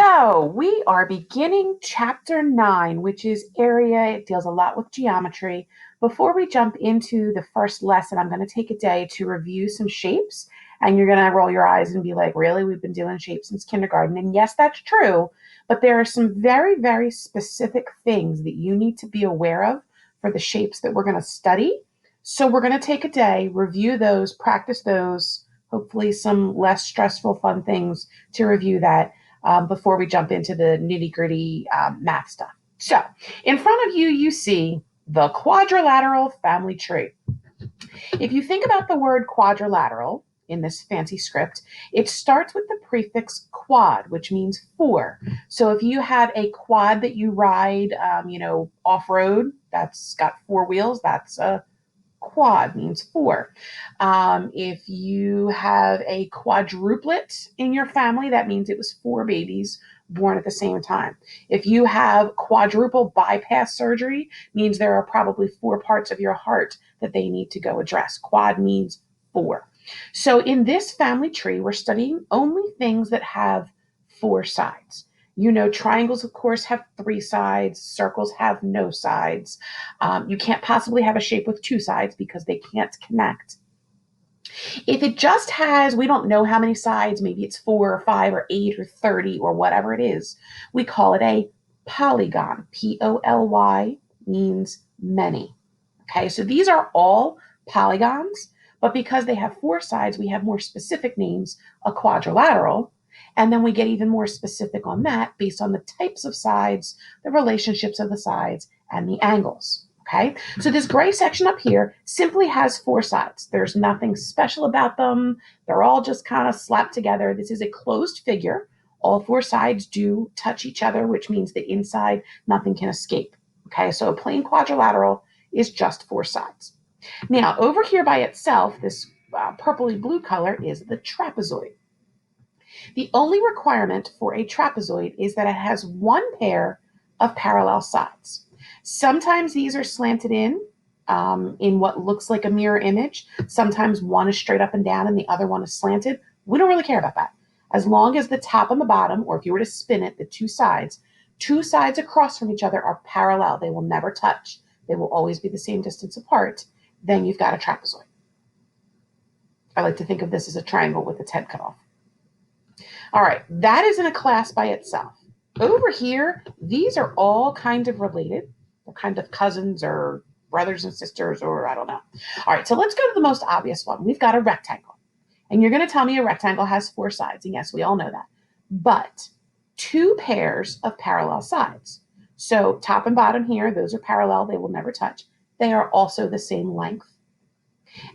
So we are beginning chapter 9, which is area. It deals a lot with geometry. Before we jump into the first lesson, I'm going to take a day to review some shapes. And you're going to roll your eyes and be like, really? We've been doing shapes since kindergarten. And yes, that's true. But there are some very, very specific things that you need to be aware of for the shapes that we're going to study. So we're going to take a day, review those, practice those, hopefully some less stressful, fun things to review that before we jump into the nitty gritty math stuff. So, in front of you, you see the quadrilateral family tree. If you think about the word quadrilateral in this fancy script, it starts with the prefix quad, which means four. So, if you have a quad that you ride, off road, that's got four wheels, that's a quad, means four. If you have a quadruplet in your family, that means it was four babies born at the same time. If you have quadruple bypass surgery, means there are probably four parts of your heart that they need to go address. Quad means four. So in this family tree, we're studying only things that have four sides. Triangles, of course, have three sides. Circles have no sides. You can't possibly have a shape with two sides because they can't connect. If it just has, we don't know how many sides, maybe it's 4 or 5 or 8 or 30 or whatever it is, we call it a polygon. Poly means many. Okay, so these are all polygons, but because they have four sides, we have more specific names, a quadrilateral. And then we get even more specific on that based on the types of sides, the relationships of the sides, and the angles. Okay, so this gray section up here simply has four sides. There's nothing special about them. They're all just kind of slapped together. This is a closed figure. All four sides do touch each other, which means that inside nothing can escape. Okay, so a plain quadrilateral is just four sides. Now, over here by itself, this purpley blue color is the trapezoid. The only requirement for a trapezoid is that it has one pair of parallel sides. Sometimes these are slanted in what looks like a mirror image. Sometimes one is straight up and down and the other one is slanted. We don't really care about that. As long as the top and the bottom, or if you were to spin it, the two sides across from each other are parallel. They will never touch. They will always be the same distance apart. Then you've got a trapezoid. I like to think of this as a triangle with its head cut off. All right, that is in a class by itself. Over here, these are all kind of related. They're kind of cousins or brothers and sisters, or I don't know. All right, so let's go to the most obvious one. We've got a rectangle. And you're going to tell me a rectangle has four sides. And yes, we all know that. But two pairs of parallel sides. So top and bottom here, those are parallel. They will never touch. They are also the same length.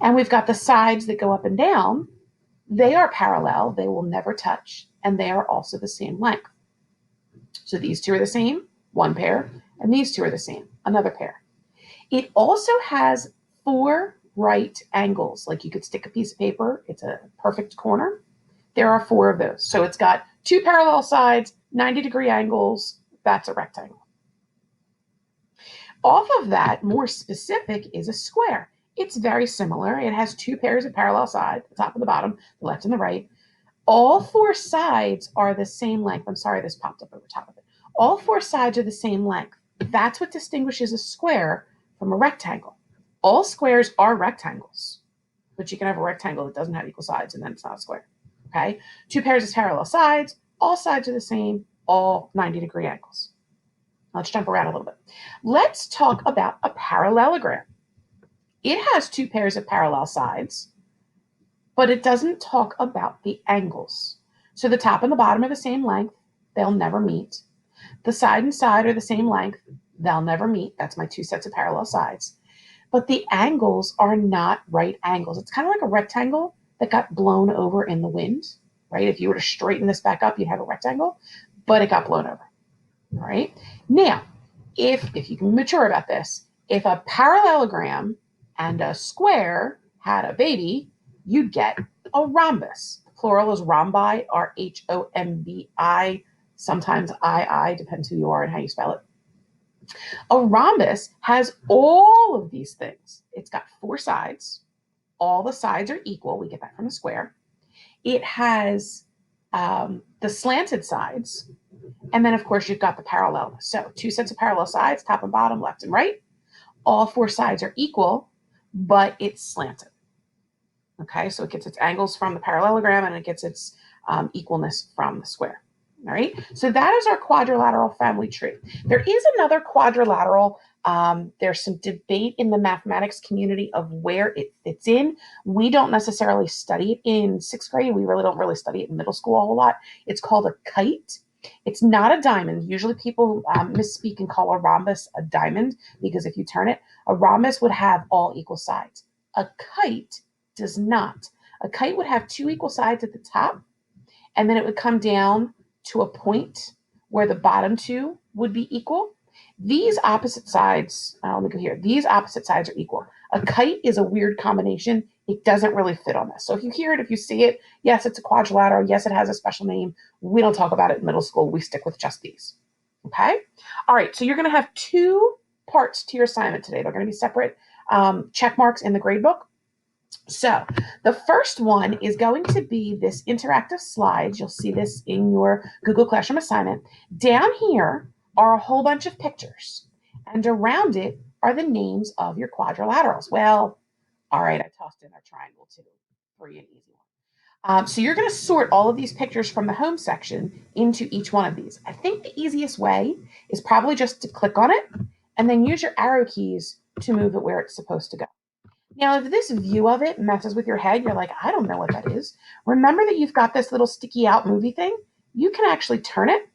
And we've got the sides that go up and down. They are parallel. They will never touch. And they are also the same length. So these two are the same, one pair, and these two are the same, another pair. It also has four right angles. Like you could stick a piece of paper, it's a perfect corner. There are four of those. So it's got two parallel sides, 90-degree angles. That's a rectangle. Off of that, more specific, is a square. It's very similar. It has two pairs of parallel sides, the top and the bottom, the left and the right. All four sides are the same length. I'm sorry, this popped up over top of it. All four sides are the same length. That's what distinguishes a square from a rectangle. All squares are rectangles, but you can have a rectangle that doesn't have equal sides, and then it's not a square. Okay? Two pairs of parallel sides. All sides are the same, all 90-degree angles. Let's jump around a little bit. Let's talk about a parallelogram. It has two pairs of parallel sides, but it doesn't talk about the angles. So the top and the bottom are the same length. They'll never meet. The side and side are the same length. They'll never meet. That's my two sets of parallel sides. But the angles are not right angles. It's kind of like a rectangle that got blown over in the wind, right? If you were to straighten this back up, you'd have a rectangle, but it got blown over, all right? Now, if you can be mature about this, if a parallelogram and a square had a baby, you'd get a rhombus. The plural is rhombi, R-H-O-M-B-I, sometimes I, depends who you are and how you spell it. A rhombus has all of these things. It's got four sides. All the sides are equal. We get that from the square. It has the slanted sides, And then, of course, you've got the parallel. So 2 sets of parallel sides, top and bottom, left and right. All 4 sides are equal, but it's slanted. Okay, so it gets its angles from the parallelogram and it gets its equalness from the square. All right, so that is our quadrilateral family tree. There is another quadrilateral. There's some debate in the mathematics community of where it fits in. We don't necessarily study it in 6th grade. We really don't really study it in middle school a whole lot. It's called a kite. It's not a diamond. Usually people misspeak and call a rhombus a diamond because if you turn it, a rhombus would have all equal sides. A kite does not. A kite would have 2 equal sides at the top, and then it would come down to a point where the bottom 2 would be equal. These opposite sides, let me go here. These opposite sides are equal. A kite is a weird combination. It doesn't really fit on this. So if you hear it, if you see it, yes, it's a quadrilateral. Yes, it has a special name. We don't talk about it in middle school. We stick with just these. Okay? All right, so you're going to have 2 parts to your assignment today. They're going to be separate check marks in the grade book. So the first one is going to be this interactive slides. You'll see this in your Google Classroom assignment. Down here are a whole bunch of pictures, and around it are the names of your quadrilaterals. Well, all right, I tossed in a triangle too for you, an easy one. So you're going to sort all of these pictures from the home section into each one of these. I think the easiest way is probably just to click on it and then use your arrow keys to move it where it's supposed to go. Now, if this view of it messes with your head, you're like, I don't know what that is. Remember that you've got this little sticky out movie thing? You can actually turn it.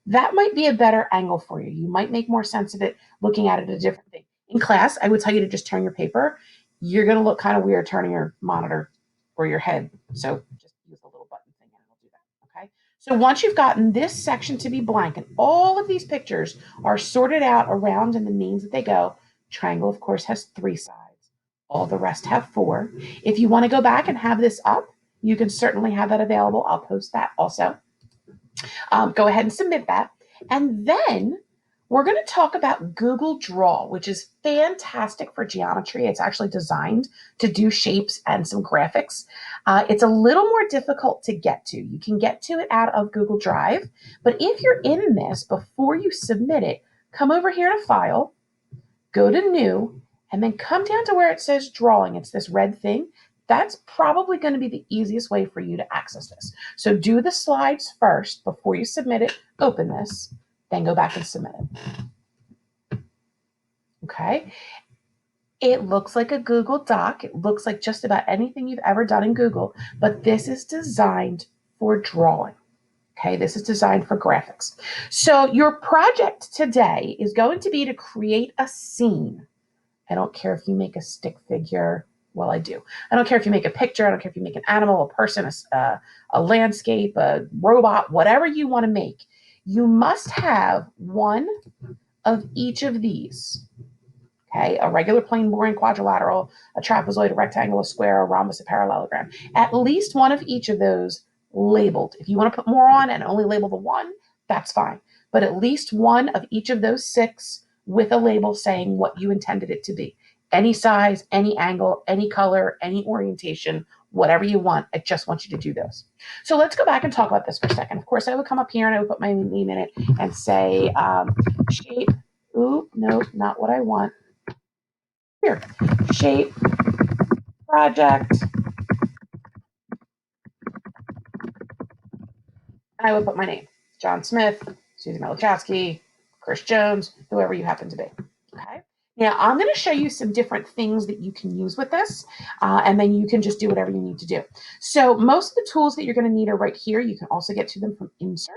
That might be a better angle for you. You might make more sense of it looking at it a different thing. In class, I would tell you to just turn your paper. You're going to look kind of weird turning your monitor or your head. So just use the little button thing and it'll do that. Okay. So once you've gotten this section to be blank and all of these pictures are sorted out around in the names that they go, triangle, of course, has 3 sides. All the rest have 4. If you want to go back and have this up, you can certainly have that available. I'll post that also. Go ahead and submit that. And then we're going to talk about Google Draw, which is fantastic for geometry. It's actually designed to do shapes and some graphics. It's a little more difficult to get to. You can get to it out of Google Drive, but if you're in this, before you submit it, come over here to File, go to New, and then come down to where it says Drawing. It's this red thing. That's probably going to be the easiest way for you to access this. So do the slides first before you submit it, open this, then go back and submit it. Okay. It looks like a Google Doc. It looks like just about anything you've ever done in Google, but this is designed for drawing. Okay, this is designed for graphics. So your project today is going to be to create a scene. I don't care if you make a stick figure. Well, I do. I don't care if you make a picture. I don't care if you make an animal, a person, a landscape, a robot, whatever you want to make. You must have one of each of these. Okay, a regular plane, boring, quadrilateral, a trapezoid, a rectangle, a square, a rhombus, a parallelogram. At least one of each of those labeled. If you want to put more on and only label the one, that's fine. But at least one of each of those 6 with a label saying what you intended it to be. Any size, any angle, any color, any orientation, whatever you want. I just want you to do those. So let's go back and talk about this for a second. Of course, I would come up here and I would put my name in it and say shape. Ooh, no, not what I want. Here, shape, project. And I would put my name, John Smith, Susie Malachowski, Chris Jones, whoever you happen to be. Okay. Now I'm going to show you some different things that you can use with this, and then you can just do whatever you need to do. So most of the tools that you're going to need are right here. You can also get to them from Insert.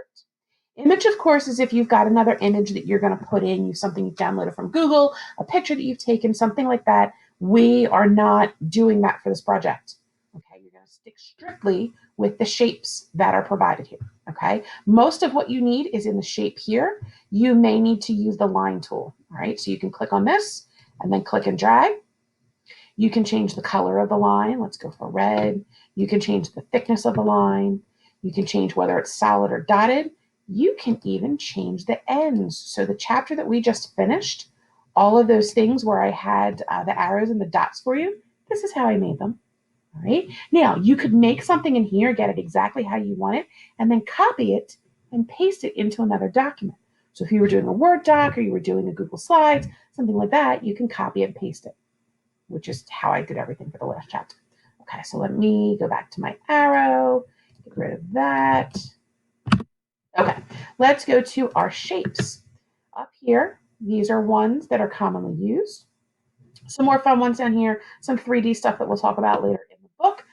Image, of course, is if you've got another image that you're going to put in, something you've downloaded from Google, a picture that you've taken, something like that. We are not doing that for this project. Okay, you're going to stick strictly with the shapes that are provided here. Okay, most of what you need is in the shape here. You may need to use the line tool. All right, so you can click on this and then click and drag. You can change the color of the line. Let's go for red. You can change the thickness of the line. You can change whether it's solid or dotted. You can even change the ends. So the chapter that we just finished, all of those things where I had the arrows and the dots for you, this is how I made them. All right. Now you could make something in here, get it exactly how you want it, and then copy it and paste it into another document. So if you were doing a Word doc or you were doing a Google Slides, something like that, you can copy and paste it, which is how I did everything for the last chapter. Okay, so let me go back to my arrow, get rid of that. Okay, let's go to our shapes. Up here, these are ones that are commonly used. Some more fun ones down here, some 3D stuff that we'll talk about later in the book.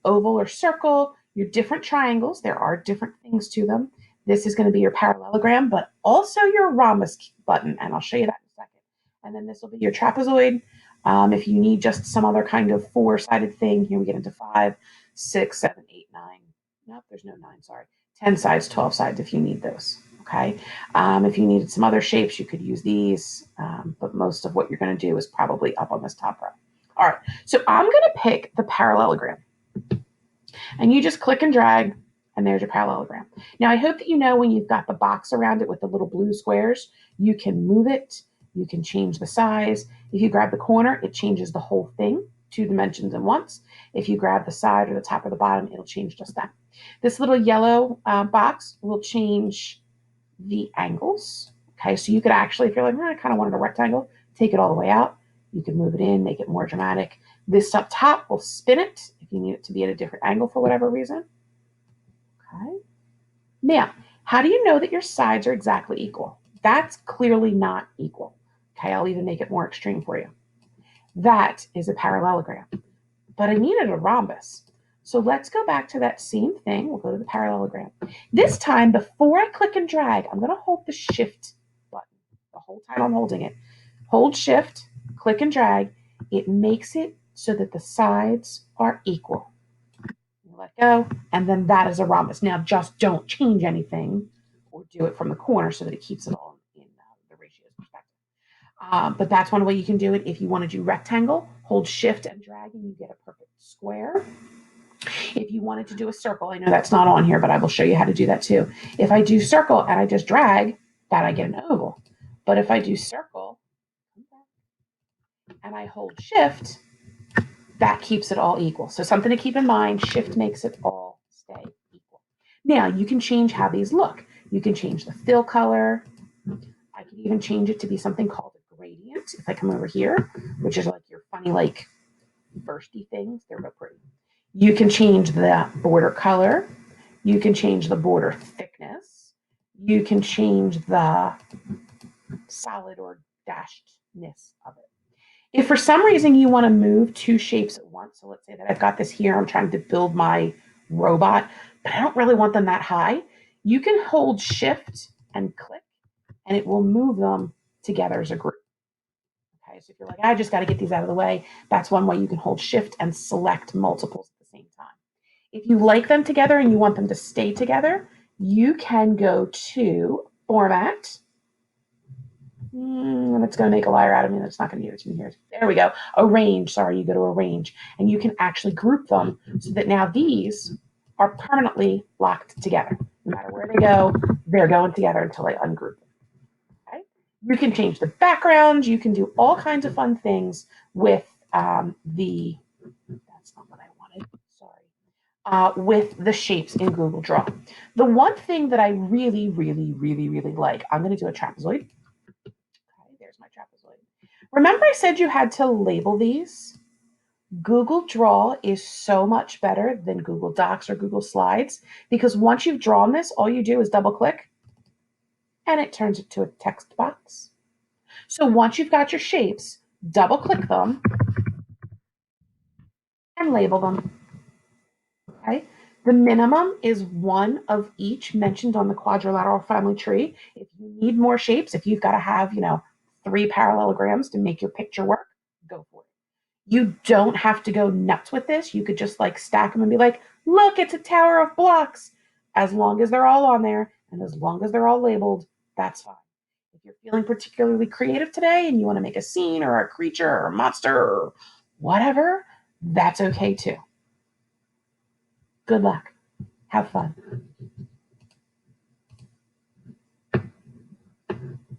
Oval or circle, your different triangles, there are different things to them. This is going to be your parallelogram, but also your rhombus button, and I'll show you that in a second. And then this will be your trapezoid. If you need just some other kind of four-sided thing, here we get into 5, 6, 7, 8, 9. Nope, there's no 9, sorry. 10 sides, 12 sides if you need those. Okay. If you needed some other shapes, you could use these, but most of what you're going to do is probably up on this top row. All right, so I'm going to pick the parallelogram, and you just click and drag, and there's your parallelogram. Now, I hope that you know when you've got the box around it with the little blue squares, you can move it, you can change the size. If you grab the corner, it changes the whole thing, 2 dimensions at once. If you grab the side or the top or the bottom, it'll change just that. This little yellow box will change the angles. Okay, so you could actually, if you're like, I kind of wanted a rectangle, take it all the way out. You can move it in, make it more dramatic. This up top will spin it if you need it to be at a different angle for whatever reason. Okay. Now, how do you know that your sides are exactly equal? That's clearly not equal. Okay, I'll even make it more extreme for you. That is a parallelogram, but I needed a rhombus. So let's go back to that same thing. We'll go to the parallelogram. This time, before I click and drag, I'm going to hold the Shift button the whole time I'm holding it. Hold Shift, click and drag. It makes it so that the sides are equal. Let go, and then that is a rhombus. Now, just don't change anything or do it from the corner so that it keeps it all in the ratio perspective. But that's one way you can do it. If you want to do rectangle, hold Shift and drag, and you get a perfect square. If you wanted to do a circle, I know that's not on here, but I will show you how to do that too. If I do circle and I just drag, that I get an oval. But if I do circle and I hold Shift, that keeps it all equal. So something to keep in mind, Shift makes it all stay equal. Now you can change how these look. You can change the fill color. I can even change it to be something called a gradient. If I come over here, which is like your funny, like bursty things, they're real pretty. You can change the border color. You can change the border thickness. You can change the solid or dashedness of it. If for some reason you want to move 2 shapes at once, so let's say that I've got this here, I'm trying to build my robot, but I don't really want them that high, you can hold Shift and click, and it will move them together as a group. Okay, so if you're like, I just got to get these out of the way, that's one way you can hold Shift and select multiples at the same time. If you like them together and you want them to stay together, you can go to Format. It's going to make a liar out of me. That's not going to give it to me here. There we go. Arrange. Sorry, you go to Arrange. And you can actually group them so that now these are permanently locked together. No matter where they go, they're going together until I ungroup them. Okay? You can change the background. You can do all kinds of fun things with that's not what I wanted. Sorry. With the shapes in Google Draw. The one thing that I really, really, really, really like, I'm going to do a trapezoid. Okay, there's my trapezoid. Remember I said you had to label these? Google Draw is so much better than Google Docs or Google Slides because once you've drawn this, all you do is double click and it turns it to a text box. So once you've got your shapes, double click them and label them. Okay. The minimum is 1 of each mentioned on the quadrilateral family tree. If you need more shapes, if you've got to have, 3 parallelograms to make your picture work, go for it. You don't have to go nuts with this. You could just like stack them and be like, look, it's a tower of blocks. As long as they're all on there and as long as they're all labeled, that's fine. If you're feeling particularly creative today and you want to make a scene or a creature or a monster or whatever, that's okay too. Good luck. Have fun.